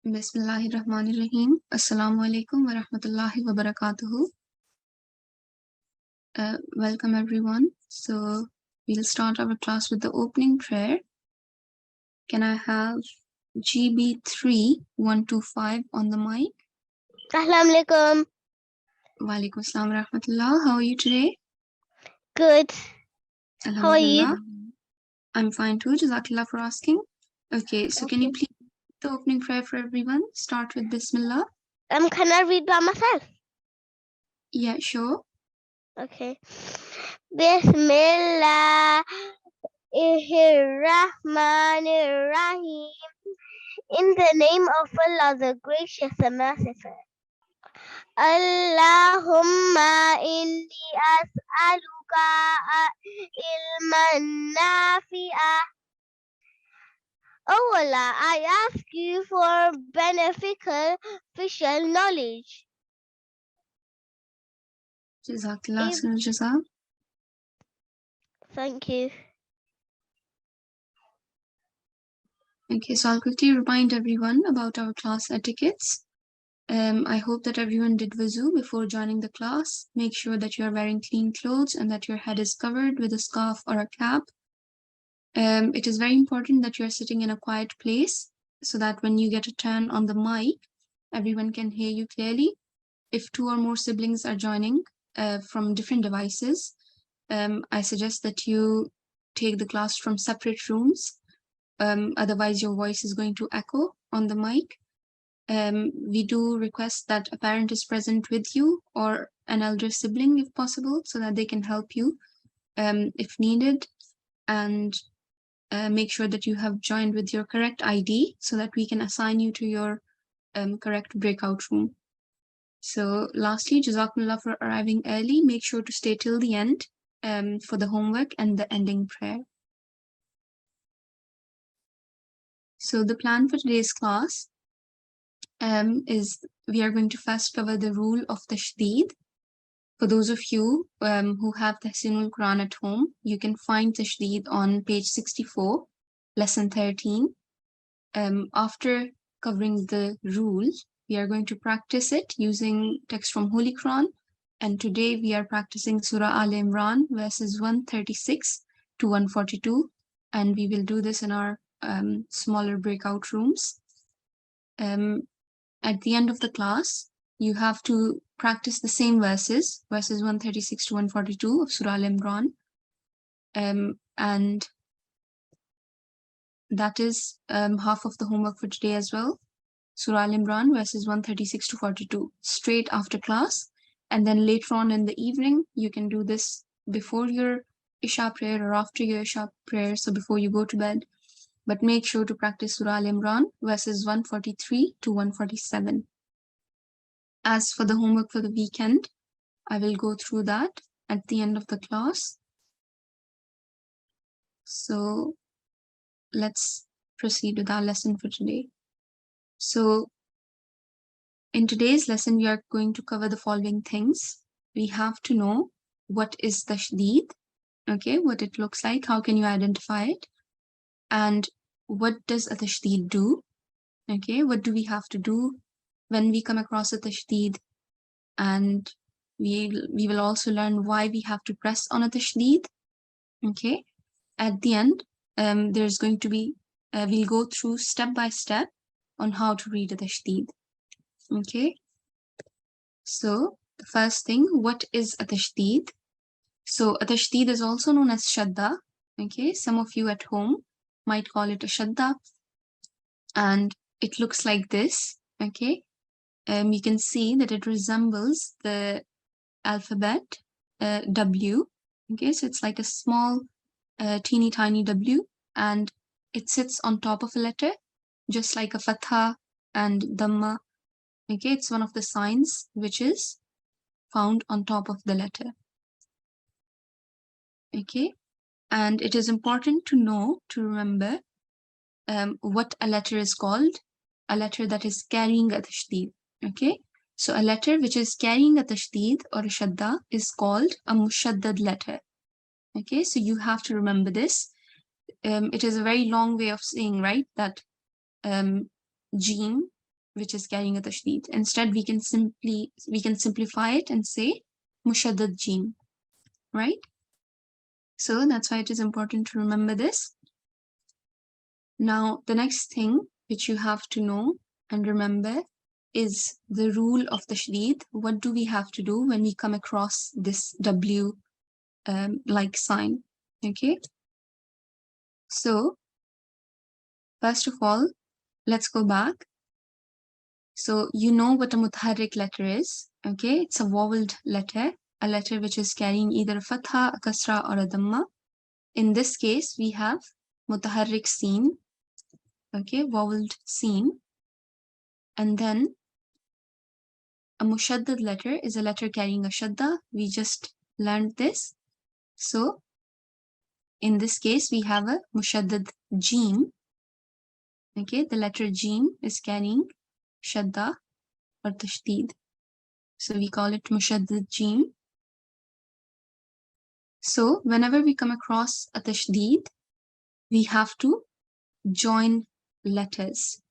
Bismillahirrahmanirrahim. Assalamu alaikum wa rahmatullahi wa barakatuhu. Welcome everyone. So we'll start our class with the opening prayer. Can I have GB3125 on the mic? Assalamu alaikum. Wa alaikum assalam wa rahmatullah. How are you today? Good. How are you? Alhamdulillah. I'm fine too. Jazakallah for asking. Okay, so can you please read the opening prayer for everyone? Start with Bismillah. Can I read by myself? Yeah, sure. Okay. Bismillahirrahmanirrahim. In the name of Allah, the gracious and merciful. Allahumma inni as'aluka ilman nafi'ah. Oh Allah, I ask you for beneficial knowledge. Jazakallah khair jaza. Thank you. Okay, so I'll quickly remind everyone about our class etiquettes. I hope that everyone did wuzu before joining the class. Make sure that you are wearing clean clothes and that your head is covered with a scarf or a cap. It is very important that you are sitting in a quiet place so that when you get a turn on the mic, everyone can hear you clearly. If 2 or more siblings are joining from different devices, I suggest that you take the class from separate rooms. Otherwise, your voice is going to echo on the mic. We do request that a parent is present with you or an elder sibling if possible so that they can help you if needed, and make sure that you have joined with your correct ID so that we can assign you to your correct breakout room. So lastly, Jazakumullah for arriving early. Make sure to stay till the end for the homework and the ending prayer. So the plan for today's class is we are going to first cover the rule of Tashdeed. For those of you who have Talimul-Qur'an at home, you can find Tashdeed on page 64, lesson 13. After covering the rule, we are going to practice it using text from Holy Quran. And today we are practicing Surah Al-Imran, verses 136 to 142. And we will do this in our smaller breakout rooms. At the end of the class, you have to practice the same verses 136 to 142 of Surah Al-Imran. And that is half of the homework for today as well. Surah Al-Imran, verses 136 to 42, straight after class. And then later on in the evening, you can do this before your Isha prayer or after your Isha prayer, so before you go to bed. But make sure to practice Surah Al-Imran, verses 143 to 147. As for the homework for the weekend, I will go through that at the end of the class. So let's proceed with our lesson for today. So in today's lesson, we are going to cover the following things. We have to know what is Tashdeed, okay, what it looks like, how can you identify it, and what does a Tashdeed do, okay, what do we have to do when we come across a Tashdeed, and we will also learn why we have to press on a Tashdeed, okay. At the end, there's going to be, we'll go through step by step on how to read a Tashdeed. Okay, so the first thing, what is a Tashdeed? So a Tashdeed is also known as Shadda. Okay, some of you at home might call it a Shadda, and it looks like this. Okay, you can see that it resembles the alphabet W. Okay, so it's like a small, teeny tiny W, and it sits on top of a letter, just like a Fatha and Dhamma. Okay, it's one of the signs which is found on top of the letter. Okay, and it is important to know, to remember what a letter is called, a letter that is carrying a Tashdeed. Okay, so a letter which is carrying a Tashdeed or a Shadda is called a Mushaddad letter. Okay, so you have to remember this. It is a very long way of saying, right, that Jeen which is carrying a tashdeed. Instead, we can simplify it and say mushaddad jim, right? So that's why it is important to remember this. Now, the next thing which you have to know and remember is the rule of tashdeed. What do we have to do when we come across this W like sign? Okay. So, first of all, let's go back. So, you know what a mutaharrik letter is. Okay, it's a voweled letter, a letter which is carrying either a fatha, a kasra, or a dhamma. In this case, we have mutaharrik seen. Okay, voweled seen. And then a mushaddad letter is a letter carrying a shadda. We just learned this. So, in this case, we have a mushaddad jim. Okay, the letter jim is carrying shadda or tashdeed. So, we call it mushaddad jim. So, whenever we come across a tashdeed, we have to join letters.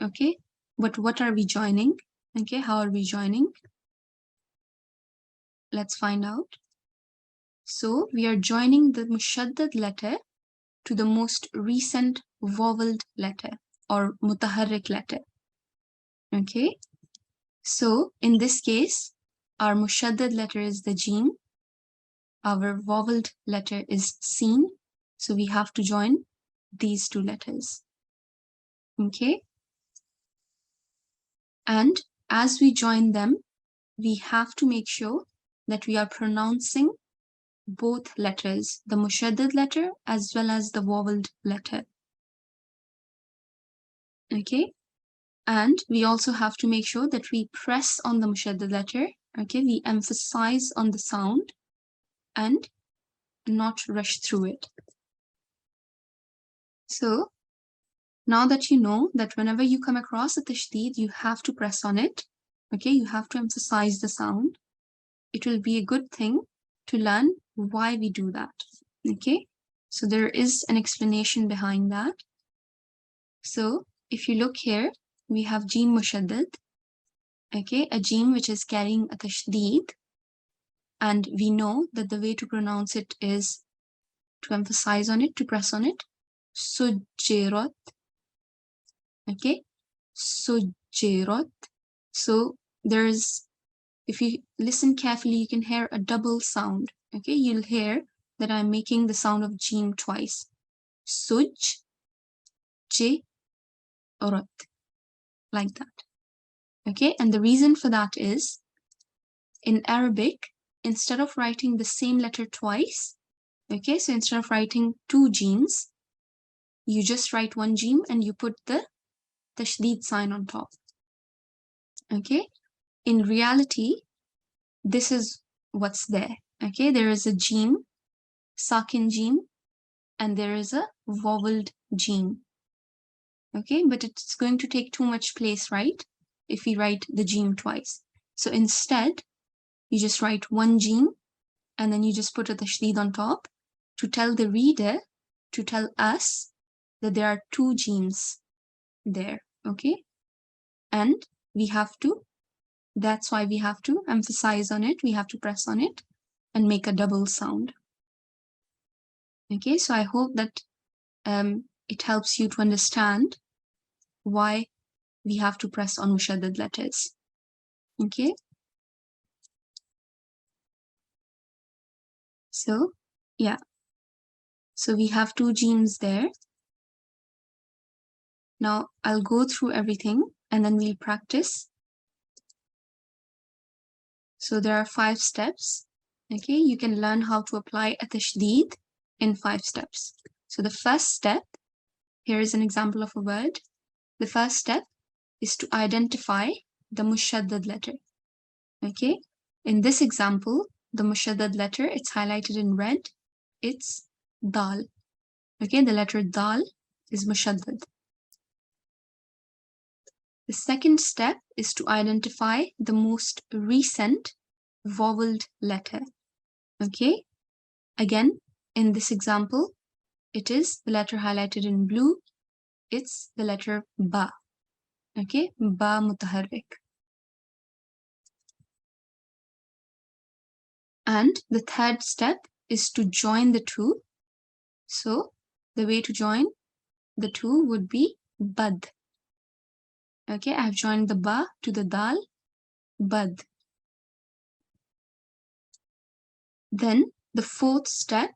Okay, but what are we joining? Okay, how are we joining? Let's find out. So, we are joining the mushaddad letter to the most recent voweled letter or mutaharrik letter. Okay, so in this case, our mushaddad letter is the jim, our voweled letter is seen, so we have to join these two letters. Okay, and as we join them, we have to make sure that we are pronouncing both letters, the mushaddad letter as well as the voweled letter. Okay, and we also have to make sure that we press on the mushaddad letter. Okay, we emphasize on the sound and not rush through it. So now that you know that whenever you come across a tashdeed, you have to press on it. Okay, you have to emphasize the sound. It will be a good thing to learn why we do that. Okay, so there is an explanation behind that. So if you look here, we have jim mushaddad. Okay, a jim which is carrying a tashdeed. And we know that the way to pronounce it is to emphasize on it, to press on it. Sujjirat. Okay, sujjirat. So there's, if you listen carefully, you can hear a double sound. Okay, you'll hear that I'm making the sound of jim twice. Sujjirat, like that. Okay, and the reason for that is in Arabic, instead of writing the same letter twice, okay, so instead of writing two jims, you just write one jim and you put the tashdeed sign on top. Okay, in reality, this is what's there. Okay, there is a jim, sakin jim, and there is a voweled jim. Okay, but it's going to take too much place, right? If we write the jim twice. So instead, you just write one jim and then you just put a tashdeed on top to tell the reader, to tell us that there are two jims there, okay? And we have to, that's why we have to emphasize on it, we have to press on it and make a double sound. Okay, so I hope that it helps you to understand why we have to press on mushaddad letters. Okay. So, yeah. So we have two jims there. Now I'll go through everything and then we'll practice. So there are 5 steps. Okay, you can learn how to apply a tashdeed in 5 steps. So the first step, here is an example of a word. The first step is to identify the mushaddad letter. Okay, in this example, the mushaddad letter, it's highlighted in red. It's dal. Okay, the letter dal is mushaddad. The second step is to identify the most recent voweled letter. Okay, again, in this example, it is the letter highlighted in blue. It's the letter ba. Okay, ba mutaharrik. And the third step is to join the two. So the way to join the two would be bad. Okay, I have joined the ba to the dal, bad. Then the fourth step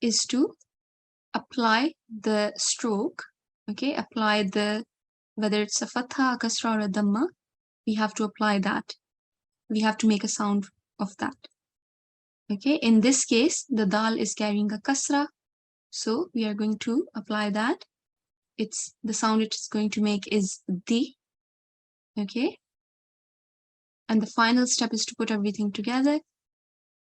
is to apply the stroke. Okay, apply the, whether it's a fatha, a kasra, or a dhamma, we have to apply that. We have to make a sound of that. Okay, in this case, the dal is carrying a kasra, so we are going to apply that. It's the sound it's going to make is di. Okay, and the final step is to put everything together.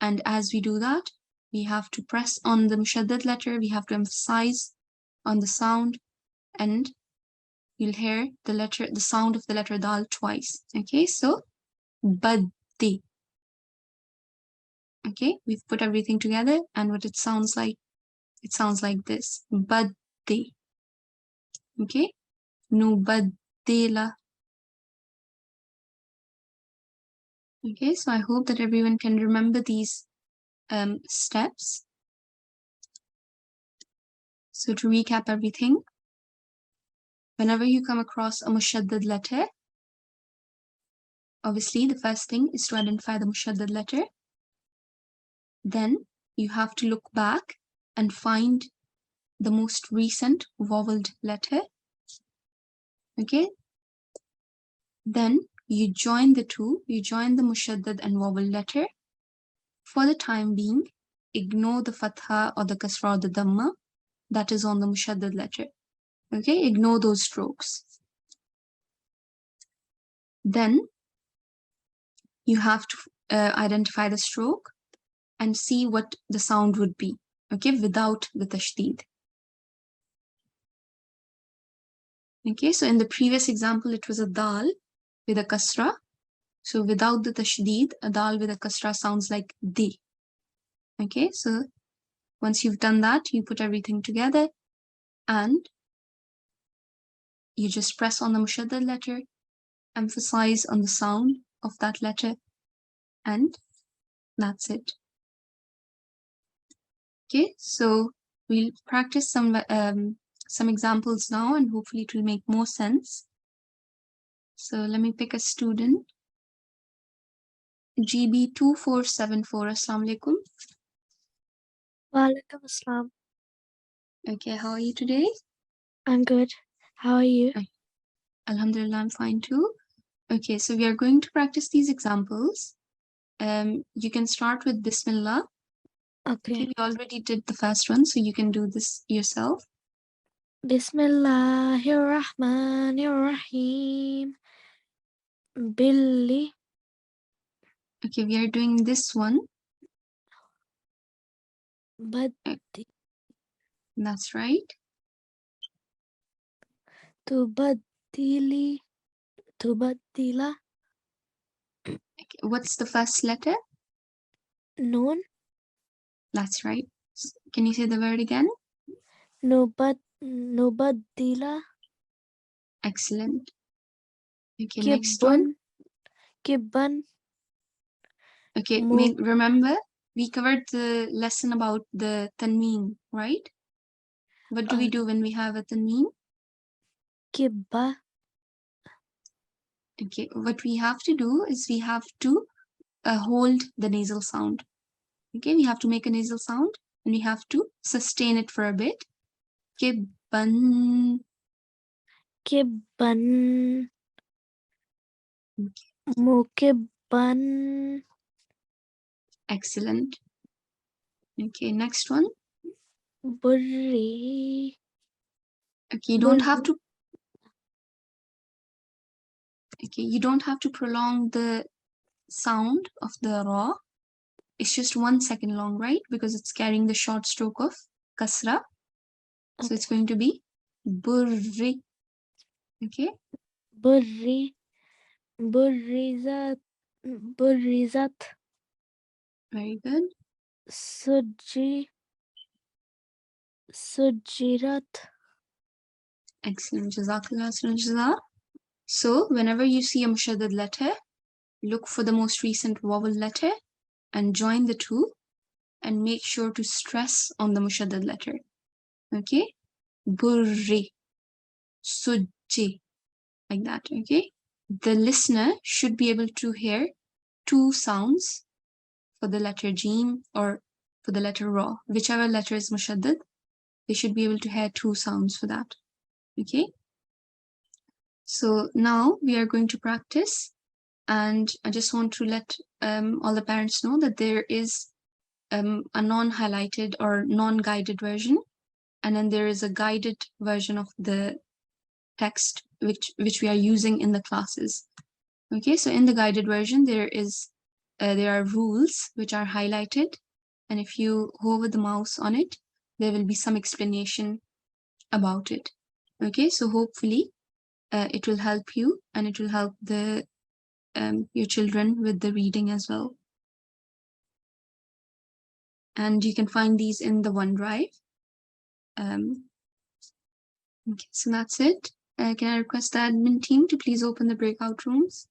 And as we do that, we have to press on the mushaddad letter, we have to emphasize on the sound, and you'll hear the sound of the letter dal twice. Okay, so baddi. Okay, we've put everything together, and what it sounds like this. Baddi. Okay, nubaddila. Okay, so I hope that everyone can remember these steps. So to recap everything, whenever you come across a mushaddad letter, obviously the first thing is to identify the mushaddad letter. Then you have to look back and find the most recent voweled letter. Okay, then you join the two, you join the mushaddad and vowel letter. For the time being, ignore the fatha or the kasra or the dhamma that is on the mushaddad letter. Okay, ignore those strokes. Then you have to identify the stroke and see what the sound would be, okay, without the tashdeed. Okay, so in the previous example, it was a dal with a kasra. So without the tashdeed, a dal with a kasra sounds like di. Okay, so once you've done that, you put everything together and you just press on the mushaddad letter, emphasize on the sound of that letter, and that's it. Okay, so we'll practice some examples now, and hopefully it will make more sense. So let me pick a student. GB2474. Assalamu alaikum. Walaikum assalam. Okay, how are you today? I'm good. How are you? Alhamdulillah, I'm fine too. Okay, so we are going to practice these examples. You can start with Bismillah. Okay, we already did the first one, so you can do this yourself. Bismillahirrahmanirrahim. Billi. Okay, we are doing this one. Baddi. That's right. Tubaddili. Tubaddila. Okay, what's the first letter? Noon. That's right. Can you say the word again? Nubaddila. Excellent. Okay, next one. Kibban. Okay, remember, we covered the lesson about the tanween, right? What do we do when we have a tanween? Kibba. Okay, what we have to do is we have to hold the nasal sound. Okay, we have to make a nasal sound and we have to sustain it for a bit. Kibban. Kibban. Mukibban. Excellent. Okay, next one. Burri. Okay, you don't have to. Okay, you don't have to prolong the sound of the ra. It's just 1 second long, right? Because it's carrying the short stroke of kasra. So it's going to be burri. Okay. Burri. Burrizat. Burrizat. Very good. Sujirat. Excellent. Jazakallah khairan. So whenever you see a mushaddad letter, look for the most recent vowel letter and join the two and make sure to stress on the mushaddad letter. Okay? Burri, sujji, like that. Okay? The listener should be able to hear two sounds for the letter Jim or for the letter Ra. Whichever letter is mushaddad, they should be able to hear two sounds for that. Okay? So now we are going to practice, and I just want to let all the parents know that there is a non-highlighted or non-guided version, and then there is a guided version of the text which we are using in the classes. Okay, so in the guided version there are rules which are highlighted, and if you hover the mouse on it, there will be some explanation about it. Okay, so hopefully it will help you, and it will help your children with the reading as well. And you can find these in the OneDrive. Okay, so that's it. Can I request the admin team to please open the breakout rooms?